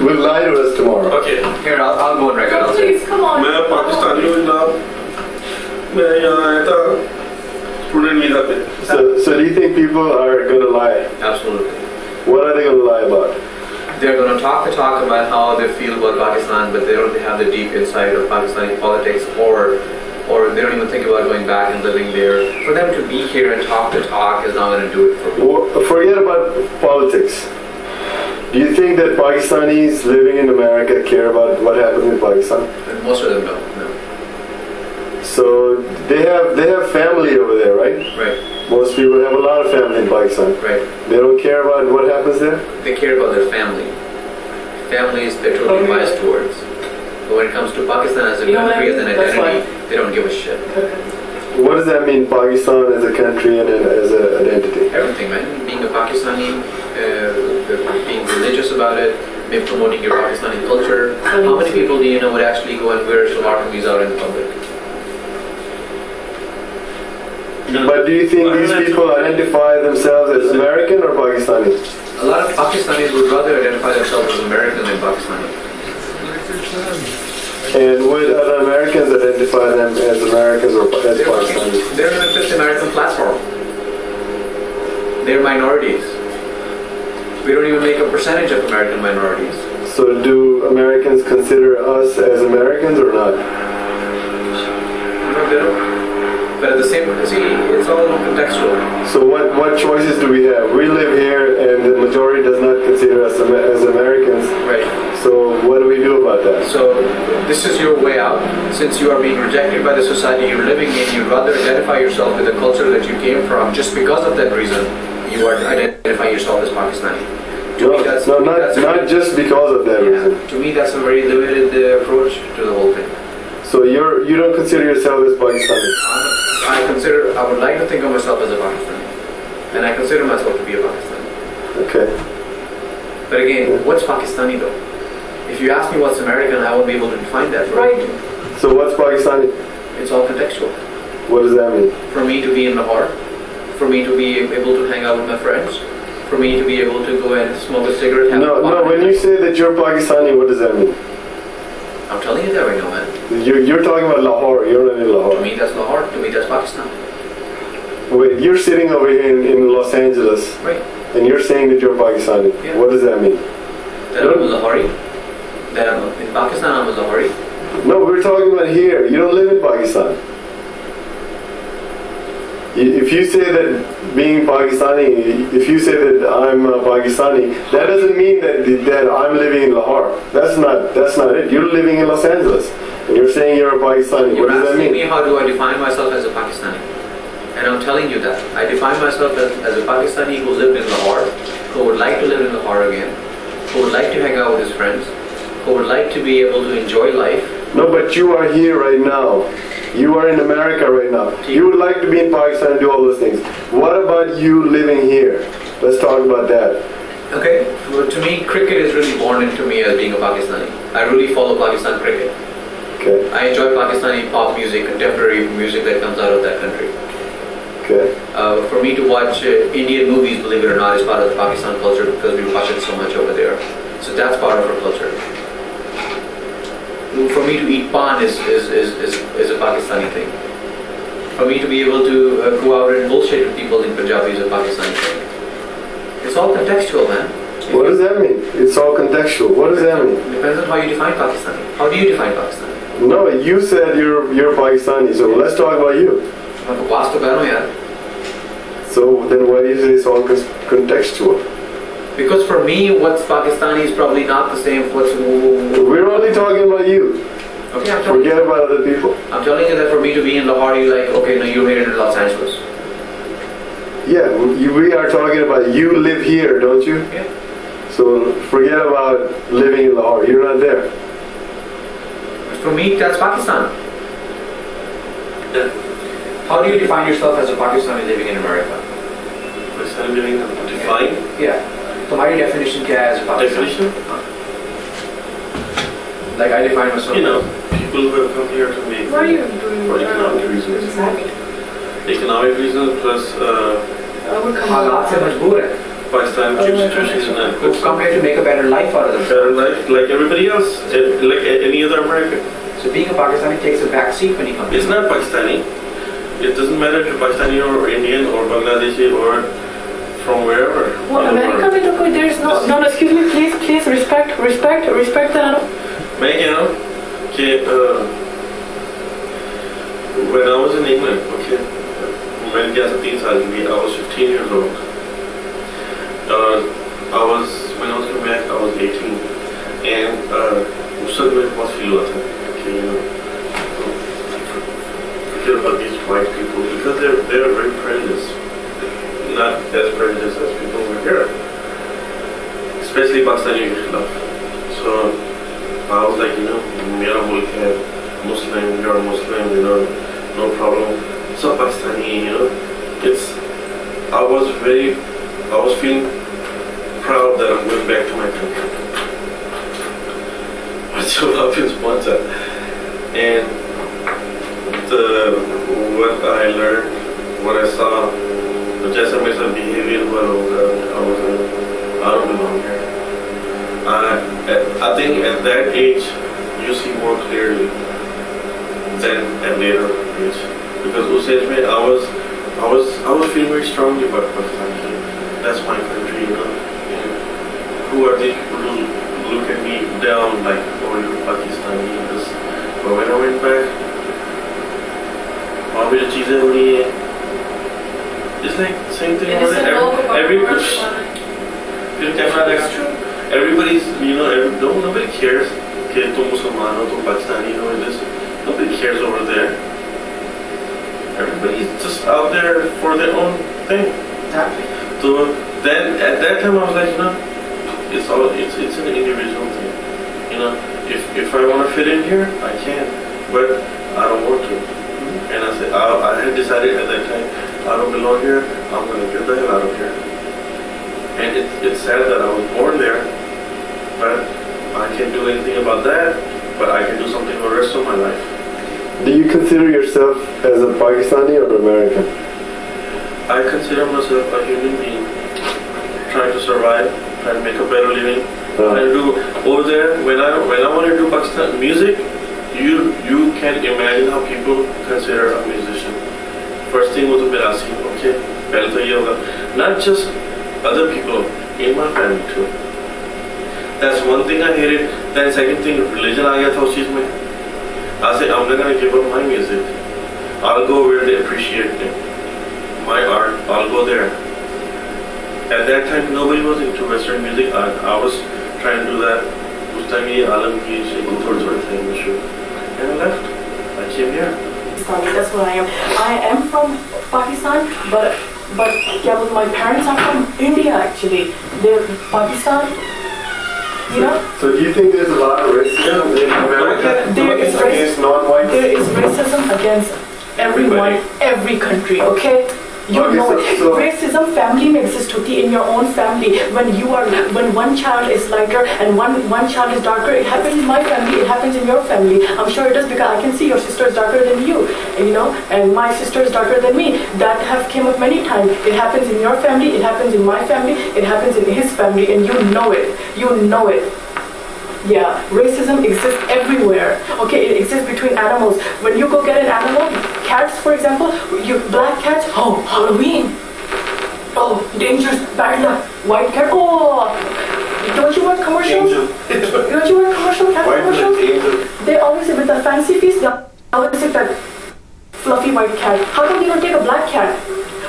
will lie to us tomorrow. Okay. Here, I'll go and write it out. Please, come on. मैं पाकिस्तानी हूँ जनाब. मैं यहाँ आया था स्टूडेंट वीज़ा पे. So do you think people are going to lie? Absolutely. What are they going to lie about? They're going to talk the talk about how they feel about Pakistan, but they don't have the deep insight of Pakistani politics, or they don't even think about going back and living there. For them to be here and talk the talk is not going to do it for me. Well, forget about politics. Do you think that Pakistanis living in America care about what happened in Pakistan? Most of them don't. No. So they have family over there, right? Right. Most people have a lot of family in Pakistan. Right. They don't care about what happens there? They care about their family. Families they're totally biased towards. But when it comes to Pakistan as a country, as an identity, they don't give a shit. What does that mean, Pakistan as a country and as an identity? Everything, man. Being a Pakistani, being religious about it, maybe promoting your Pakistani culture. How many people do you know would actually go and wear shalwar kameez out in public? But do you think these people identify themselves as American or Pakistani? A lot of Pakistanis would rather identify themselves as American than Pakistani. And would other Americans identify them as Americans or as Pakistanis? They're not just American platform. They're minorities. We don't even make a percentage of American minorities. So do Americans consider us as Americans or not? No, they don't. But at the same time, see, it's all contextual. So what choices do we have? We live here and the majority does not consider us as Americans. Right. So what do we do about that? So this is your way out. Since you are being rejected by the society you're living in, you'd rather identify yourself with the culture that you came from. Just because of that reason, you are identifying yourself as Pakistani. Not just because of that reason. To me, that's a very limited approach to the whole thing. So you don't consider yourself as Pakistani? I would like to think of myself as a Pakistani. And I consider myself to be a Pakistani. Okay. But again, what's Pakistani though? If you ask me what's American, I won't be able to define that. Right. So what's Pakistani? It's all contextual. What does that mean? For me to be in Lahore, for me to be able to hang out with my friends, for me to be able to go and smoke a cigarette. No, when you say that you're Pakistani, what does that mean? I'm telling you that right now, man. You're talking about Lahore, you're not in Lahore. To me that's Lahore, to me that's Pakistan. Wait, you're sitting over here in Los Angeles, right? And you're saying that you're Pakistani. Yeah. What does that mean? That I'm a Lahori. That I'm in Pakistan, I'm a Lahori. No, we're talking about here. You don't live in Pakistan. If you say that being Pakistani, if you say that I'm Pakistani, that doesn't mean that I'm living in Lahore. That's not it. You're living in Los Angeles, and you're saying you're a Pakistani. What does that mean? You're asking me how do I define myself as a Pakistani, and I'm telling you that I define myself as a Pakistani who lived in Lahore, who would like to live in Lahore again, who would like to hang out with his friends, who would like to be able to enjoy life. No, but you are here right now. You are in America right now. You would like to be in Pakistan and do all those things. What about you living here? Let's talk about that. Okay, well, to me, cricket is really born into me as being a Pakistani. I really follow Pakistan cricket. Okay. I enjoy Pakistani pop music, contemporary music that comes out of that country. Okay. For me to watch Indian movies, believe it or not, is part of the Pakistan culture because we watch it so much over there. So that's part of our culture. For me to eat pan is a Pakistani thing. For me to be able to go out and bullshit with people in Punjabi is a Pakistani thing. It's all contextual, man. What does that mean? It's all contextual. What does that mean? Depends on how you define Pakistani. How do you define Pakistani? No, you said you're Pakistani, so let's talk about you. So then why do you say it's all contextual? Because for me, what's Pakistani is probably not the same. We're only talking about you. Okay, forget about other people. I'm telling you that for me to be in Lahore, you're like, okay, no, you're here in Los Angeles. Yeah, we are talking about you live here, don't you? Yeah. So forget about living in Lahore. You're not there. For me, that's Pakistan. How do you define yourself as a Pakistani living in America? Pakistani living define? Yeah. तुम्हारी definition क्या है as a Pakistani? Definition? Like I define myself. You know, people who have come here to make. What are you doing for economic reasons? Exactly. Economic reasons plus. हालात से मजबूर है. Pakistan situation is not good. Who've come here to make a better life out of themselves. Like everybody else, like any other American. So being a Pakistani takes a back seat when you come here. It's not Pakistani. It doesn't matter if you're Pakistani or Indian or Bangladeshi or from wherever. Well, America में तो कोई there is no, excuse me, please respect that. मैं कह रहा हूँ कि when I was in England, okay, मैं गया था 3 साल के लिए. I was 15 years old. When I was coming back, I was 18, and उस समय मेरे बहुत feel हुआ था कि forget about these white people because they're very prejudiced, not as prejudiced as people over here, especially Pakistani love. So I was like, मेरा मुल्क है, Muslim, you're a Muslim, no problem. So Pakistani, I was feeling proud that I'm going back to my country. But so happens once, and what I learned, what I saw, just my behavior, I don't belong here. I think at that age, you see more clearly than at later age. Because उस age में I was feeling very strongly about Pakistan. That's my country, And who are these people who look at me down like, oh, you're Pakistani? But when I went back, वहाँ पे जो चीजें हो रही हैं, it's like same thing. Everybody's, nobody cares कि तुम मुसलमान हो, तुम पाकिस्तानी हो, nobody cares over there. Everybody's just out there for their own thing. Exactly. So then at that time I was like, it's an individual thing. If I want to fit in here, I can, but I don't want to. And I said, I had decided at that time, I don't belong here, I'm going to get the hell out of here. And it's sad that I was born there, but I can't do anything about that, but I can do something for the rest of my life. Do you consider yourself as a Pakistani or American? I consider myself a human being, trying to survive, trying to make a better living. Trying to do over there, when I want to do Pakistan music, you can imagine how people consider a musician. First thing was mirasi, okay? पहले तो ये होगा. Not just other people, in my family too. That's one thing I hated. Then second thing, religion आ गया था उस चीज में. I said, I'm not gonna give up my music. I'll go where they appreciate me. My art, I'll go there. At that time, nobody was into Western music. I was trying to do that. उस time ये आलम की थोड़ी thing was shoot. And I left. I came here. That's what I am. I am from Pakistan, but my parents are from India actually. They're Pakistan. So do you think there's a lot of racism in America against non-whites? There is racism against everyone, every country, okay? You know it. So racism family में exist होती in your own family. When one child is lighter and one child is darker, it happens in my family, it happens in your family. I'm sure it does because I can see your sister is darker than you, and my sister is darker than me. That have came up many times. It happens in your family, it happens in my family, it happens in his family, and you know it. You know it. Yeah, racism exists everywhere. Okay, it exists between animals. When you go get an animal, cats for example, black cats, oh, Halloween. Oh, dangerous, bad luck. White cat, oh. Don't you watch commercials? Don't you watch cat commercials? They always say with the fancy feast, they always say that fluffy white cat. How come they don't take a black cat?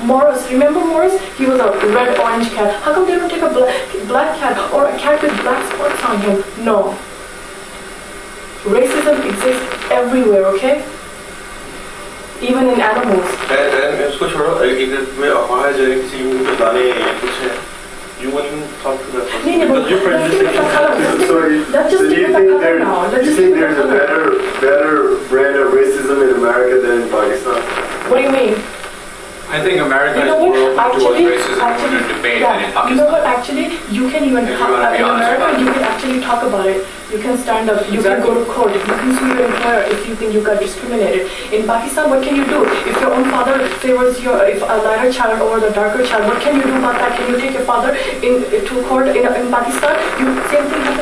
Morris, remember Morris? He was a red-orange cat. How come they don't take a black cat or a cat with black spots on him? No. Racism exists everywhere, okay? Even in animals. And उसको छोड़ो, मैं वहाँ जाने किसी को बताने कुछ है. You won't even talk to that person because you're prejudicing. So do you think there's a better brand of racism in America than in Pakistan? What do you mean? I think America is more open towards racism and debate than in Pakistan. You know what? Actually, you can even in America you can actually talk about it. You can stand up. You can go to court. You can sue your employer if you think you got discriminated. In Pakistan, what can you do? If your own father favors if a lighter child over the darker child, what can you do about that? Can you take your father to court in Pakistan? Same thing happens